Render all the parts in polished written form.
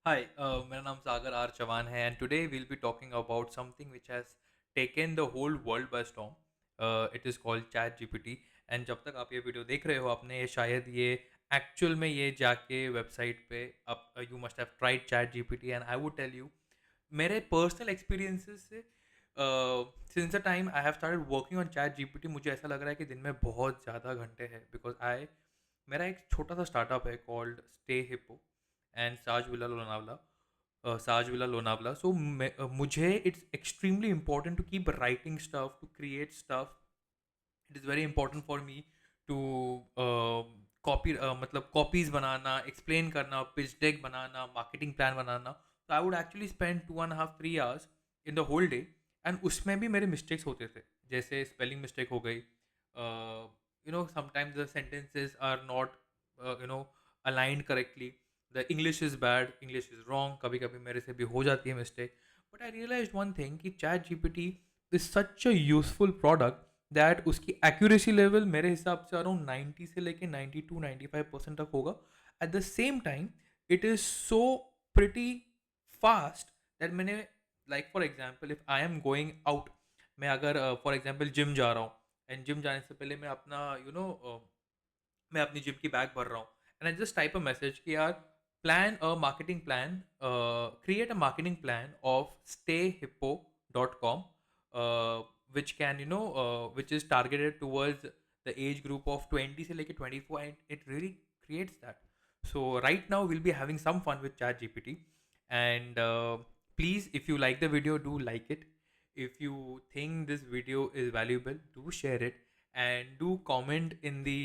Hi, मेरा नाम सागर are Chauhan है and today we'll be talking about something which has taken the whole world by storm. It is called Chat GPT. And जब तक आप ये video देख रहे हो आपने ये शायद ये एक्चुअल में ये जाके वेबसाइट पे आप you must have tried chat GPT and I would tell you मेरे पर्सनल एक्सपीरियंसेस से since the time I have started working on chat GPT मुझे ऐसा लग रहा है कि दिन में बहुत ज़्यादा घंटे हैं बिकॉज आई मेरा एक छोटा सा स्टार्टअप है कॉल्ड स्टे हिप्पो एंड साज विला लोनावला सो मुझे it's extremely important to keep writing stuff to create stuff. It is very important for me to copy मतलब कॉपीज बनाना एक्सप्लेन करना पिच डेक बनाना मार्केटिंग प्लान बनाना. तो I would actually spend 2.5 3 hours in the whole day and उसमें भी मेरे mistakes होते थे जैसे स्पेलिंग मिस्टेक हो गई. Sometimes the sentences are not aligned correctly. The English is bad, English is wrong. कभी कभी मेरे से भी हो जाती है mistake. But I realise one thing कि chat GPT is such a useful product that उसकी एक्यूरेसी लेवल मेरे हिसाब से अराउंड 90 से लेके 92 95% तक होगा. At the same time it is so pretty fast that मैंने like for example if I am going out मैं अगर फॉर एग्जाम्पल जिम जा रहा हूँ एंड जिम जाने से पहले मैं अपना मैं अपनी जिम की बैग भर रहा हूँ and I just type a message कि यार plan a marketing plan create a marketing plan of stayhippo.com which can which is targeted towards the age group of 20 से लेके 24 and it really creates that. So right now we'll be having some fun with chat gpt and please if you like the video do like it. If you think this video is valuable do share it and do comment in the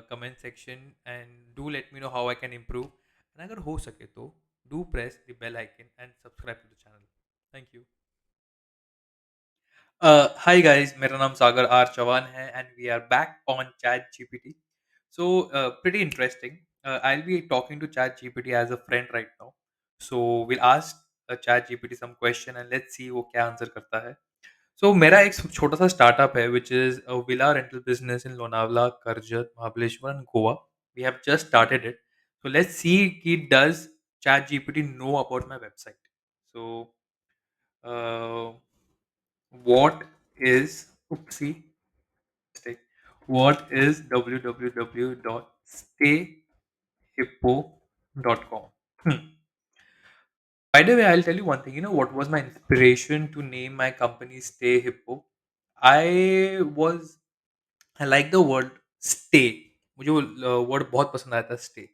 comment section and do let me know how I can improve. And अगर हो सके तो do press the bell icon and subscribe to the channel. Thank you. Hi guys, मेरा नाम सागर are Chauhan है and we are back on Chat GPT. So pretty interesting. I'll be talking to Chat GPT as a friend right now. So we'll ask Chat GPT some question and let's see वो क्या answer करता है. So मेरा एक छोटा सा startup है which is a villa rental business in Lonavala, Karjat, Mahabaleshwar and Goa. We have just started it. So let's see कि does Chat GPT know about my website. So uh, what is oopsie mistake. What is www.stayhippo.com? Hmm. By the way, I'll tell you one thing. You know what was my inspiration to name my company Stay Hippo? I was I like the word stay. मुझे वो word बहुत पसंद आया था stay.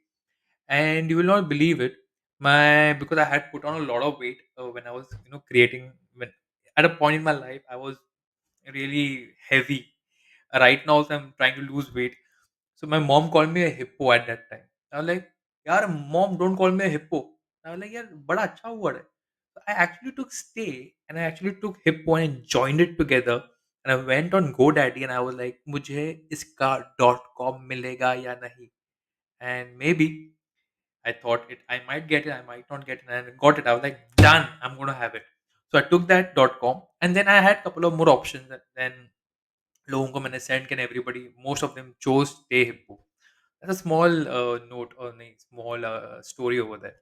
And you will not believe it. Because I had put on a lot of weight when I was creating when at a point in my life I was really heavy. Right now also I'm trying to lose weight. So my mom called me a hippo at that time. I was like, "Yaar, mom, don't call me a hippo." I was like, "यार बड़ा अच्छा word है." So I actually took stay and I actually took hippo and joined it together. And I went on GoDaddy and I was like, मुझे इसका .com मिलेगा या नहीं? And maybe I thought I might get it, I might not get it, and I got it. I was like, done, I'm gonna have it. So I took that .com, and then I had couple of more options. And then लोगों को मैंने sent and everybody, most of them chose Stay Hippo. That's a small note or a small story over there.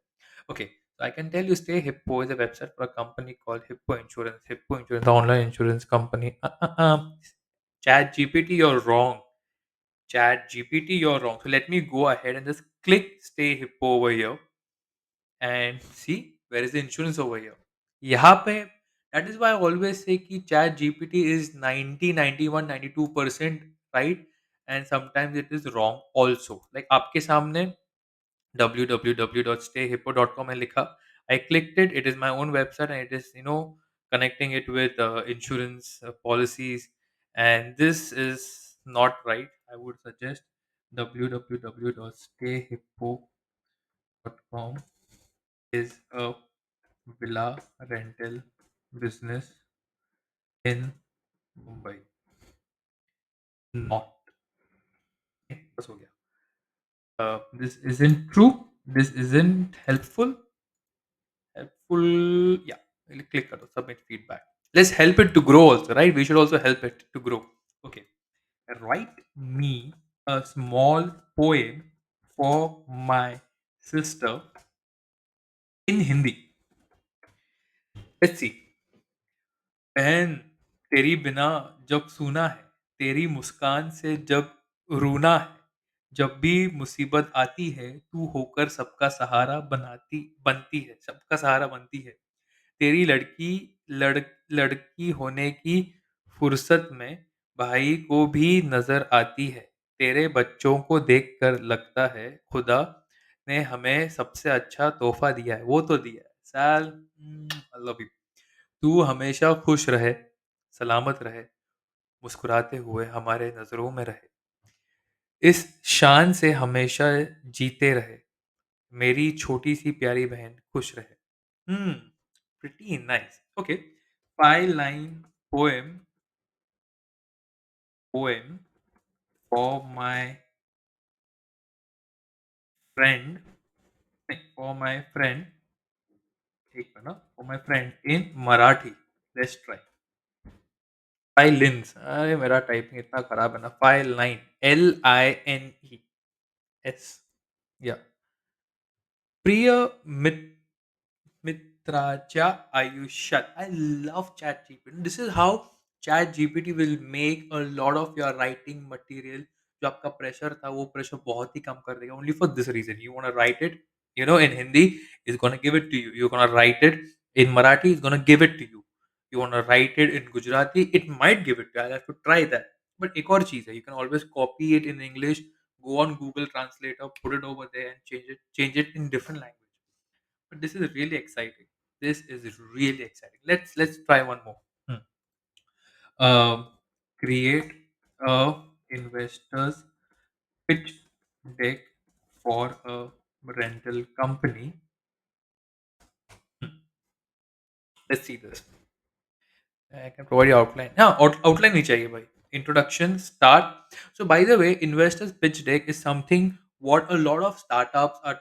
Okay, so I can tell you, Stay Hippo is a website for a company called Hippo Insurance. Hippo Insurance, the online insurance company. Chat GPT, you're wrong. Chat GPT, you're wrong. So let me go ahead and just click Stay Hippo over here and see where is the insurance over here. यहाँ पे that is why I always say कि Chat GPT is 90, 91, 92% right and sometimes it is wrong also. Like आपके सामने www.stayhippo.com है लिखा. I clicked it. It is my own website and it is connecting it with insurance policies and this is not right. I would suggest www.stayhippo.com is a villa rental business in Mumbai. Not. बस हो गया. This isn't true. This isn't helpful. Helpful. Yeah. Click करो. Submit feedback. Let's help it to grow also, right? We should also help it to grow. Okay. Write me a small poem for my sister In Hindi, let's see. बहन, तेरी बिना जब सूना है, तेरी मुस्कान से जब रूना है, जब भी मुसीबत आती है, तू होकर सबका सहारा बनाती बनती है, सबका सहारा बनती है। तेरी लड़ लड़की होने की फुर्सत में भाई को भी नज़र आती है। तेरे बच्चों को देखकर लगता है खुदा ने हमें सबसे अच्छा तोहफ़ा दिया है। वो तो दिया है। साल आई लव यू। तू हमेशा खुश रहे, सलामत रहे, मुस्कुराते हुए हमारे नज़रों में रहे। इस शान से हमेशा जीते रहे। मेरी छोटी-सी प्यारी बहन खुश रहे। Hmm, pretty nice. Okay. 5 line poem for my friend. For my friend. एक minute, for my friend in Marathi. Let's try. 5 lines. अरे मेरा टाइपिंग इतना खराब है ना. 5 line. LINE. या प्रिय मित्राच्या आयुष्यात. I love ChatGPT. This is how ChatGPT will make a lot of your writing material. जो आपका प्रेशर था वो प्रेशर बहुत ही कम कर देगा. Only for this reason. You want to write it, in Hindi, it's gonna give it to you. You're gonna write it in Marathi, it's gonna give it to you. You want to write it in Gujarati, it might give it to you. I'll have to try that. But एक और चीज़ है, you can always copy it in English, go on Google Translator, put it over there and change it in different language. But this is really exciting. This is really exciting. Let's try one more. Hmm. Um, Create a investors pitch deck for a rental company. Hmm. Let's see this. I can provide you outline. हाँ, outline नहीं चाहिए भाई. Introduction, start. So by the way, investors pitch deck is something what a lot of startups are,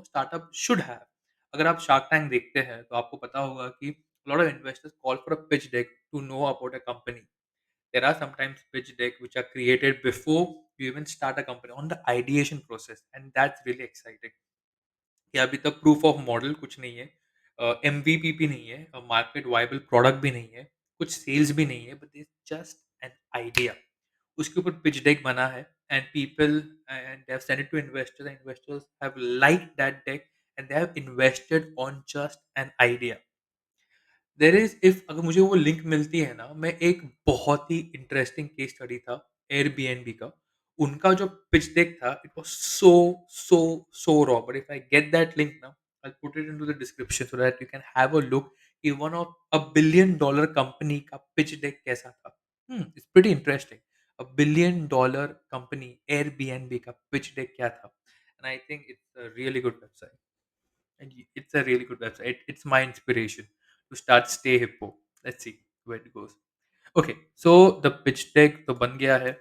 startup should have. अगर आप Shark Tank देखते हैं तो आपको पता होगा कि a lot of investors call for a pitch deck to know about a company. There are sometimes pitch deck which are created before you even start a company on the ideation process, and that's really exciting. कि अभी तक proof of model कुछ नहीं है, MVP भी नहीं है, market viable product भी नहीं है, कुछ सेल्स भी नहीं है, but it's just an idea. उसके ऊपर पिच डेक बना है and people and they have send it to investors, investors have like that deck and they have invested on just an idea. There is if अगर मुझे वो link मिलती है ना, मैं एक बहुत ही इंटरेस्टिंग केस स्टडी था एयरबीएनबी का। उनका जो पिच डेक था, it was so raw, but if I get that link now, I will put it into the description so that you can have a look कि one of a billion dollar company का pitch deck कैसा था। It's pretty interesting. A billion dollar company Airbnb का pitch deck क्या था? And I think it's a really good website. It's a really good website. It's my inspiration to start Stay Hippo. Let's see where it goes. Okay, so the pitch deck तो बन गया है.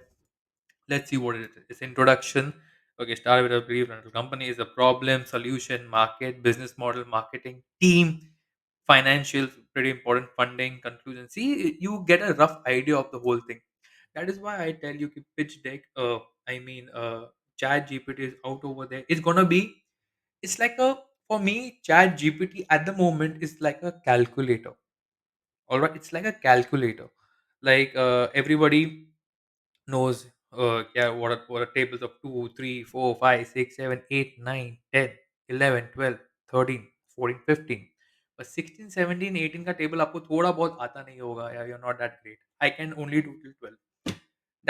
Let's see what it is. It's introduction. Okay, start with a brief. Rental company is a problem, solution, market, business model, marketing, team, financials, pretty important, funding, conclusion. See, you get a rough idea of the whole thing. That is why I tell you कि pitch deck. I mean, Chat GPT is out over there. It's gonna be. It's like a, for me, Chat GPT at the moment is like a calculator. All right, it's like a calculator. Like everybody knows what are tables of 2, 3, 4, 5, 6, 7, 8, 9, 10, 11, 12, 13, 14, 15. But 16, 17, 18 का table आपको थोड़ा बहुत आता नहीं होगा या you're not that great. I can only do till 12.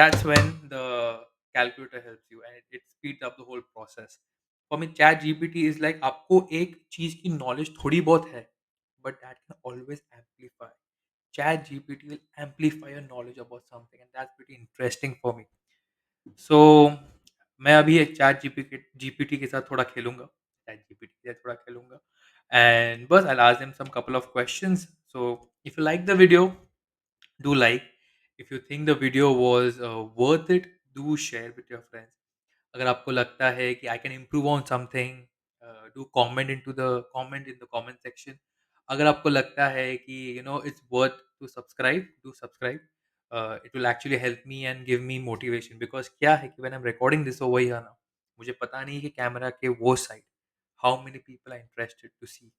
That's when the calculator helps you and it speeds up the whole process. For me, chat gpt is like आपको एक चीज की नॉलेज थोड़ी बहुत है, but that can always amplify. Chat gpt will amplify your knowledge about something and that's pretty interesting for me. So मैं अभी एक चैट जीपीटी के साथ थोड़ा खेलूंगा, चैट जीपीटी के साथ थोड़ा खेलूंगा, एंड बस I ask them some couple of questions. So if you like the video, do like. If you think the video was worth it, do share with your friends. अगर आपको लगता है कि I can improve on something, do comment in the comment section. अगर आपको लगता है कि it's worth to subscribe, do subscribe. It will actually help me and give me motivation, because क्या है कि when I am recording this over here ना, मुझे पता नहीं कि कैमरा के वो side how many people are interested to see.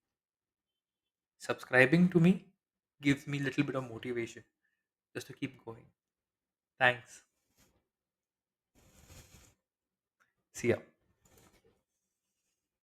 Subscribing to me gives me a little bit of motivation just to keep going. Thanks. See ya.